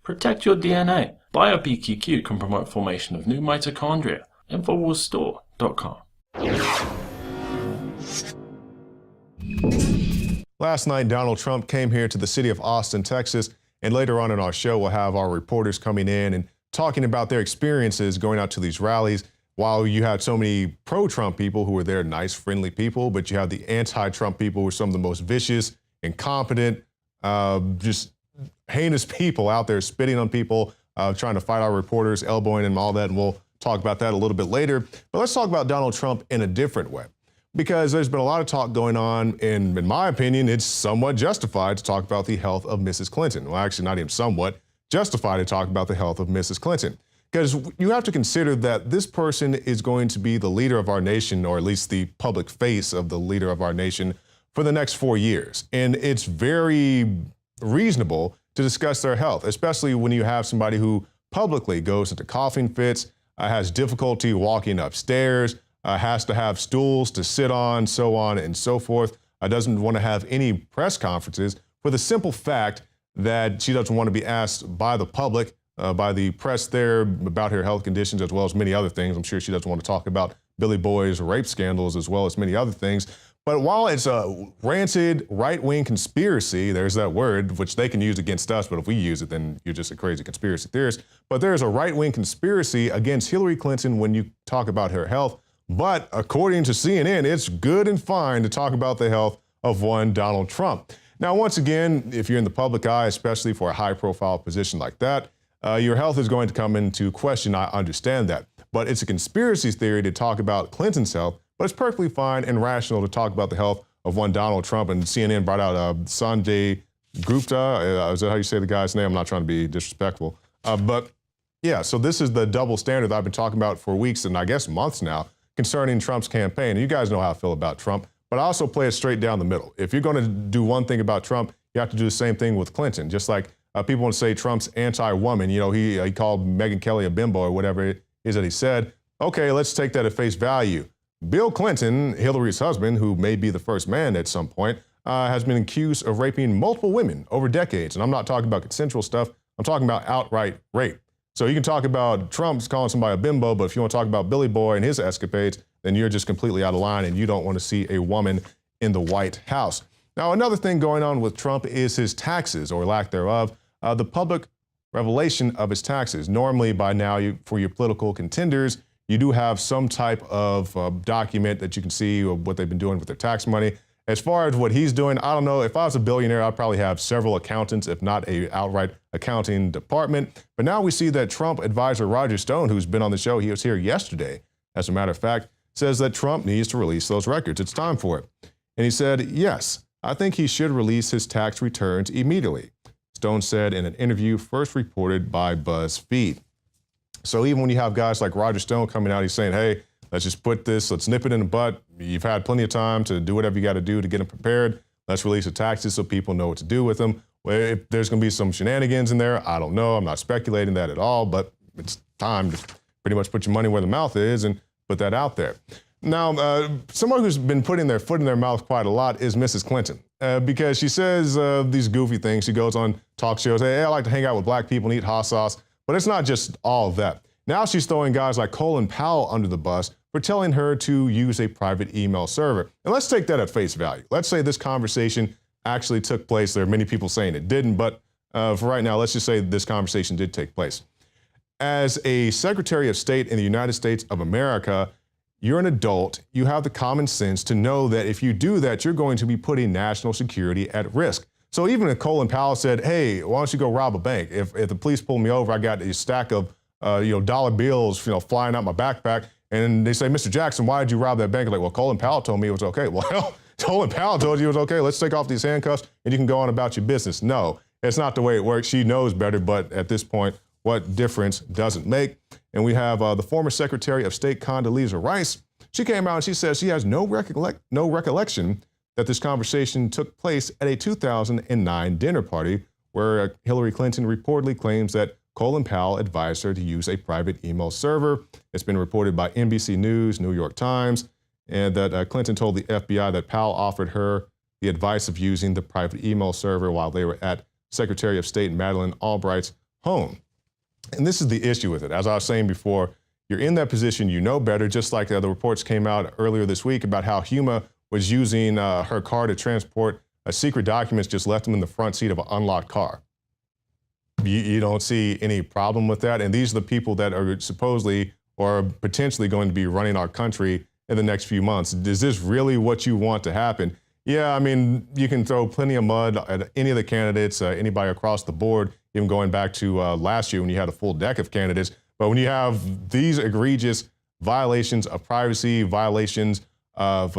Protect your DNA. BioPQQ can promote formation of new mitochondria. Infowarsstore.com. Last night, Donald Trump came here to the city of Austin, Texas, and later on in our show, we'll have our reporters coming in and talking about their experiences going out to these rallies. While you had so many pro-Trump people who were there, nice, friendly people, but you have the anti-Trump people who are some of the most vicious, incompetent, just heinous people out there spitting on people, trying to fight our reporters, elbowing them, all that, and we'll talk about that a little bit later. But let's talk about Donald Trump in a different way, because there's been a lot of talk going on, and in my opinion, it's somewhat justified to talk about the health of Mrs. Clinton. Well, actually, not even somewhat justified to talk about the health of Mrs. Clinton. Because you have to consider that this person is going to be the leader of our nation, or at least the public face of the leader of our nation, for the next 4 years. And it's very reasonable to discuss their health, especially when you have somebody who publicly goes into coughing fits, has difficulty walking upstairs, has to have stools to sit on, so on and so forth, doesn't want to have any press conferences for the simple fact that she doesn't want to be asked by the public, by the press there, about her health conditions, as well as many other things. I'm sure she doesn't want to talk about Billy Boy's rape scandals, as well as many other things. But while it's a rancid right-wing conspiracy, there's that word, which they can use against us, but if we use it, then you're just a crazy conspiracy theorist. But there's a right-wing conspiracy against Hillary Clinton when you talk about her health. But according to CNN, it's good and fine to talk about the health of one Donald Trump. Now, once again, if you're in the public eye, especially for a high-profile position like that, your health is going to come into question. I understand that. But it's a conspiracy theory to talk about Clinton's health, but it's perfectly fine and rational to talk about the health of one Donald Trump. And CNN brought out Sanjay Gupta. Is that how you say the guy's name? I'm not trying to be disrespectful. But yeah, so this is the double standard that I've been talking about for weeks and I guess months now concerning Trump's campaign. And you guys know how I feel about Trump, but I also play it straight down the middle. If you're going to do one thing about Trump, you have to do the same thing with Clinton. Just like people want to say Trump's anti-woman. You know, he called Megyn Kelly a bimbo or whatever it is that he said. Okay, let's take that at face value. Bill Clinton, Hillary's husband, who may be the first man at some point, has been accused of raping multiple women over decades. And I'm not talking about consensual stuff. I'm talking about outright rape. So you can talk about Trump's calling somebody a bimbo, but if you want to talk about Billy Boy and his escapades, then you're just completely out of line and you don't want to see a woman in the White House. Now, another thing going on with Trump is his taxes, or lack thereof, the public revelation of his taxes. Normally, by now, for your political contenders, you do have some type of document that you can see of what they've been doing with their tax money. As far as what he's doing, I don't know. If I was a billionaire, I'd probably have several accountants, if not a outright accounting department. But now we see that Trump advisor Roger Stone, who's been on the show, he was here yesterday, as a matter of fact, says that Trump needs to release those records. It's time for it. And he said, yes, I think he should release his tax returns immediately, Stone said in an interview first reported by BuzzFeed. So even when you have guys like Roger Stone coming out, he's saying, hey, let's just put this, let's nip it in the butt. You've had plenty of time to do whatever you got to do to get them prepared. Let's release the taxes so people know what to do with them. Well, if there's going to be some shenanigans in there, I don't know. I'm not speculating that at all, but it's time to pretty much put your money where the mouth is and put that out there. Now, someone who's been putting their foot in their mouth quite a lot is Mrs. Clinton, because she says these goofy things. She goes on talk shows, hey, I like to hang out with black people and eat hot sauce. But it's not just all of that. Now she's throwing guys like Colin Powell under the bus for telling her to use a private email server. And let's take that at face value. Let's say this conversation actually took place. There are many people saying it didn't, but for right now, let's just say this conversation did take place. As a Secretary of State in the United States of America, you're an adult. You have the common sense to know that if you do that, you're going to be putting national security at risk. So even if Colin Powell said, hey, why don't you go rob a bank? If the police pull me over, I got a stack of dollar bills flying out my backpack, and they say, Mr. Jackson, why did you rob that bank? I'm like, well, Colin Powell told me it was okay. Well, Colin Powell told you it was okay. Let's take off these handcuffs and you can go on about your business. No, it's not the way it works. She knows better, but at this point, what difference does it make? And we have the former Secretary of State Condoleezza Rice. She came out and she says she has no recollection that this conversation took place at a 2009 dinner party where Hillary Clinton reportedly claims that Colin Powell advised her to use a private email server. It's been reported by NBC News, New York Times, and that Clinton told the FBI that Powell offered her the advice of using the private email server while they were at Secretary of State Madeleine Albright's home. And this is the issue with it. As I was saying before, you're in that position, you know better, just like the reports came out earlier this week about how Huma was using her car to transport secret documents, just left them in the front seat of an unlocked car. You don't see any problem with that. And these are the people that are supposedly or potentially going to be running our country in the next few months. Is this really what you want to happen? Yeah, I mean, you can throw plenty of mud at any of the candidates, anybody across the board, even going back to last year when you had a full deck of candidates. But when you have these egregious violations of privacy, violations of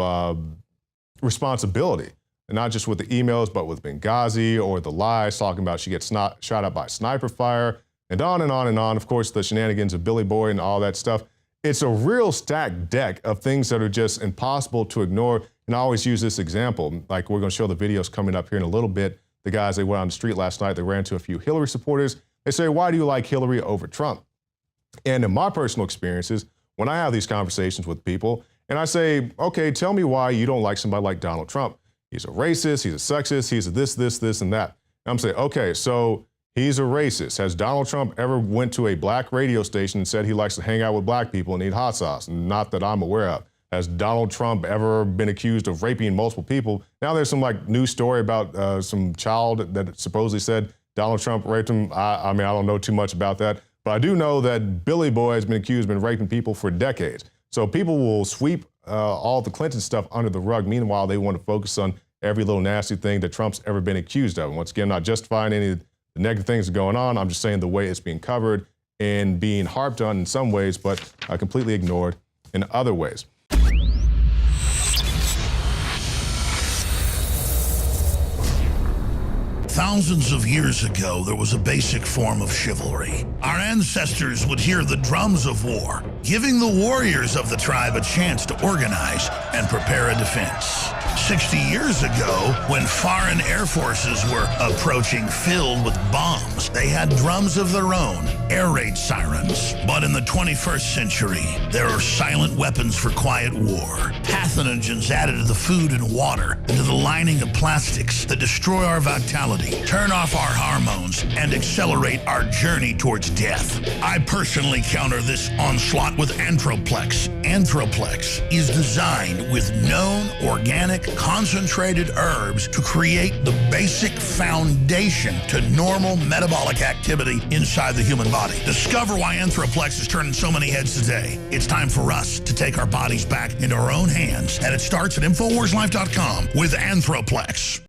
responsibility, and not just with the emails, but with Benghazi or the lies talking about she gets shot up by sniper fire, and on and on and on. Of course, the shenanigans of Billy Boy and all that stuff. It's a real stacked deck of things that are just impossible to ignore. And I always use this example, like we're going to show the videos coming up here in a little bit. The guys, they went on the street last night, they ran into a few Hillary supporters. They say, why do you like Hillary over Trump? And in my personal experiences, when I have these conversations with people and I say, okay, tell me why you don't like somebody like Donald Trump. He's a racist, he's a sexist, he's a this, and that. And I'm saying, okay, so he's a racist. Has Donald Trump ever went to a black radio station and said he likes to hang out with black people and eat hot sauce? Not that I'm aware of. Has Donald Trump ever been accused of raping multiple people? Now there's some like news story about some child that supposedly said Donald Trump raped him. I mean, I don't know too much about that, but I do know that Billy Boy has been accused of raping people for decades. So people will sweep all the Clinton stuff under the rug. Meanwhile, they want to focus on every little nasty thing that Trump's ever been accused of. And once again, not justifying any of the negative things that are going on. I'm just saying the way it's being covered and being harped on in some ways, but completely ignored in other ways. Thousands of years ago, there was a basic form of chivalry. Our ancestors would hear the drums of war, giving the warriors of the tribe a chance to organize and prepare a defense. 60 years ago, when foreign air forces were approaching filled with bombs, they had drums of their own, air raid sirens. But in the 21st century, there are silent weapons for quiet war, pathogens added to the food and water, and to the lining of plastics that destroy our vitality, turn off our hormones, and accelerate our journey towards death. I personally counter this onslaught with Anthroplex. Anthroplex is designed with known organic concentrated herbs to create the basic foundation to normal metabolic activity inside the human body. Discover why Anthroplex is turning so many heads today. It's time for us to take our bodies back into our own hands, and it starts at InfoWarsLife.com with Anthroplex.